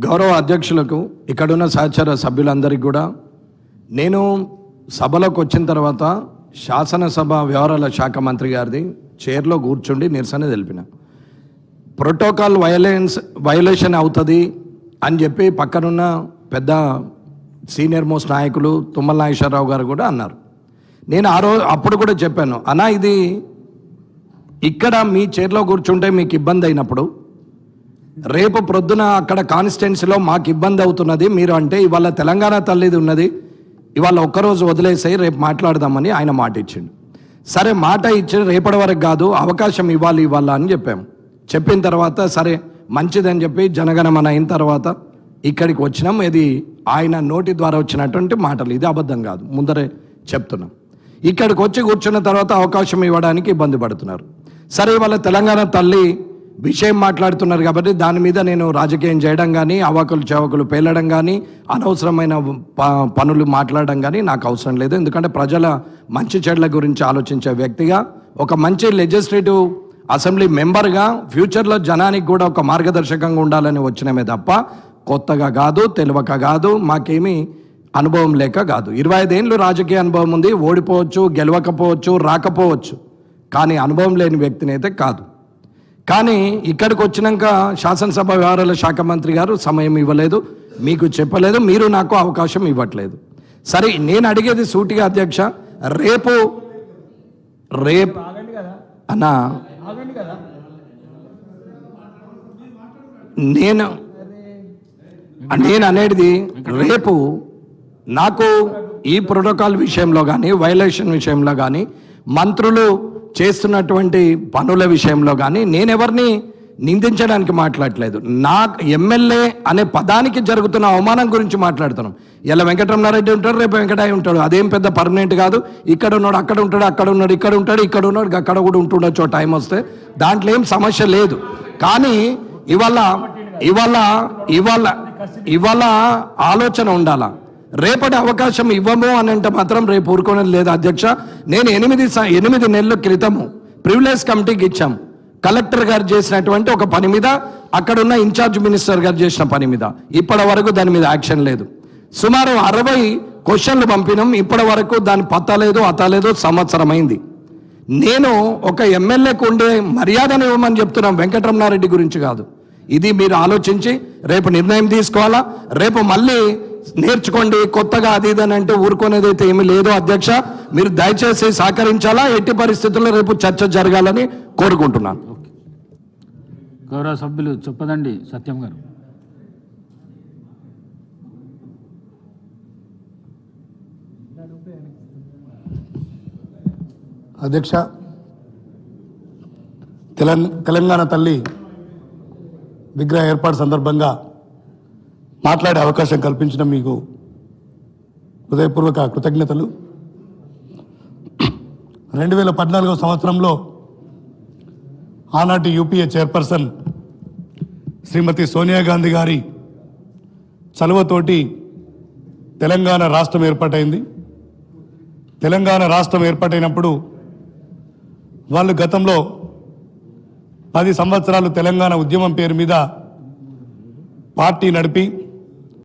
గౌరవ అధ్యక్షులకు, ఇక్కడున్న సహచర సభ్యులందరికీ కూడా నేను సభలోకి వచ్చిన తర్వాత శాసనసభ వ్యవహారాల శాఖ మంత్రి గారిది చైర్లో కూర్చుండి నిరసన తెలిపిన. ప్రోటోకాల్ వైలేషన్ అవుతుంది అని చెప్పి పక్కనున్న పెద్ద సీనియర్ మోస్ట్ నాయకులు తుమ్మల నాగేశ్వరరావు గారు కూడా అన్నారు. నేను అప్పుడు కూడా చెప్పాను, అన్నా ఇది ఇక్కడ మీ చైర్లో కూర్చుంటే మీకు ఇబ్బంది అయినప్పుడు రేపు ప్రొద్దున అక్కడ కాన్స్టిట్యున్సీలో మాకు ఇబ్బంది అవుతున్నది మీరు అంటే ఇవాళ తెలంగాణ తల్లిది ఉన్నది, ఇవాళ ఒక్కరోజు వదిలేసాయి రేపు మాట్లాడదామని ఆయన మాట ఇచ్చిండు. సరే మాట ఇచ్చి రేపటి వరకు కాదు అవకాశం ఇవ్వాలి అని చెప్పాము. చెప్పిన తర్వాత సరే మంచిదని చెప్పి జనగణమన అయిన తర్వాత ఇక్కడికి వచ్చినాం. ఇది ఆయన నోటి ద్వారా వచ్చినటువంటి మాటలు, ఇది అబద్ధం కాదు, ముందరే చెప్తున్నాం. ఇక్కడికి వచ్చి కూర్చున్న తర్వాత అవకాశం ఇవ్వడానికి ఇబ్బంది పడుతున్నారు. సరే ఇవాళ తెలంగాణ తల్లి విషయం మాట్లాడుతున్నారు కాబట్టి దాని మీద నేను రాజకీయం చేయడం కానీ అవాకులు చవకులు పేలడం కానీ అనవసరమైన పనులు మాట్లాడడం కానీ నాకు అవసరం లేదు. ఎందుకంటే ప్రజల మంచి చెడ్ల గురించి ఆలోచించే వ్యక్తిగా, ఒక మంచి లెజిస్లేటివ్ అసెంబ్లీ మెంబర్గా ఫ్యూచర్లో జనానికి కూడా ఒక మార్గదర్శకంగా ఉండాలని వచ్చినమే తప్ప కొత్తగా కాదు, తెలియక కాదు, మాకేమీ అనుభవం లేక కాదు. 25 ఏళ్ళు రాజకీయ అనుభవం ఉంది. ఓడిపోవచ్చు, గెలవకపోవచ్చు, రాకపోవచ్చు, కానీ అనుభవం లేని వ్యక్తిని అయితే కాదు. కానీ ఇక్కడికి వచ్చినాక శాసనసభ వ్యవహారాల శాఖ మంత్రి గారు సమయం ఇవ్వలేదు, మీకు చెప్పలేదు, మీరు నాకు అవకాశం ఇవ్వట్లేదు. సరే నేను అడిగేది సూటిగా అధ్యక్ష, రేపు అన్నా నేను అనేది రేపు నాకు ఈ ప్రోటోకాల్ విషయంలో కానీ వైలేషన్ విషయంలో కానీ మంత్రులు చేస్తున్నటువంటి పనుల విషయంలో కానీ నేనెవరిని నిందించడానికి మాట్లాడలేదు. నా ఎమ్మెల్యే అనే పదానికి జరుగుతున్న అవమానం గురించి మాట్లాడుతున్నాం. ఇలా వెంకటరమణారెడ్డి ఉంటాడు, రేపు వెంకటయ్య ఉంటాడు, అదేం పెద్ద పర్మనెంట్ కాదు. ఇక్కడ ఉన్నాడు అక్కడ ఉంటాడు, అక్కడ ఉన్నాడు ఇక్కడ ఉంటాడు, ఇక్కడ ఉన్నాడు అక్కడ కూడా ఉంటుండొచ్చు టైం వస్తే, దాంట్లో ఏం సమస్య లేదు. కానీ ఇవాళ ఇవాళ ఇవాళ ఇవాళ ఆలోచన ఉండాలా. రేపటి అవకాశం ఇవ్వము అని అంటే మాత్రం రేపు ఊరుకోవడం లేదు అధ్యక్ష. నేను 8 నెలల క్రితము ప్రివిలేజ్ కమిటీకి ఇచ్చాం. కలెక్టర్ గారు చేసినటువంటి ఒక పని మీద, అక్కడ ఉన్న ఇన్ఛార్జ్ మినిస్టర్ గారు చేసిన పని మీద ఇప్పటి వరకు దాని మీద యాక్షన్ లేదు. సుమారు 60 క్వశ్చన్లు పంపినాం, ఇప్పటి వరకు దాని పత్తలేదు అతలేదు, సంవత్సరం అయింది. నేను ఒక ఎమ్మెల్యేకు ఉండే మర్యాదను ఇవ్వమని చెప్తున్నాం, వెంకటరమణారెడ్డి గురించి కాదు. ఇది మీరు ఆలోచించి రేపు నిర్ణయం తీసుకోవాలా. రేపు మళ్ళీ నేర్చుకోండి కొత్తగా అది ఇది అని అంటే ఊరుకునేది అయితే ఏమీ లేదు అధ్యక్ష. మీరు దయచేసి సహకరించాలా, ఎట్టి పరిస్థితుల్లో రేపు చర్చ జరగాలని కోరుకుంటున్నాను. గౌరవ సభ్యులు చెప్పదండి సత్యం గారు. అధ్యక్ష, తెలంగాణ తల్లి విగ్రహ ఏర్పాటు సందర్భంగా మాట్లాడే అవకాశం కల్పించిన మీకు హృదయపూర్వక కృతజ్ఞతలు. 2014 సంవత్సరంలో ఆనాటి యూపీఏ చైర్పర్సన్ శ్రీమతి సోనియా గాంధీ గారి చలువతోటి తెలంగాణ రాష్ట్రం ఏర్పాటైంది. తెలంగాణ రాష్ట్రం ఏర్పాటైనప్పుడు వాళ్ళు గతంలో 10 సంవత్సరాలు తెలంగాణ ఉద్యమం పేరు మీద పార్టీ నడిపి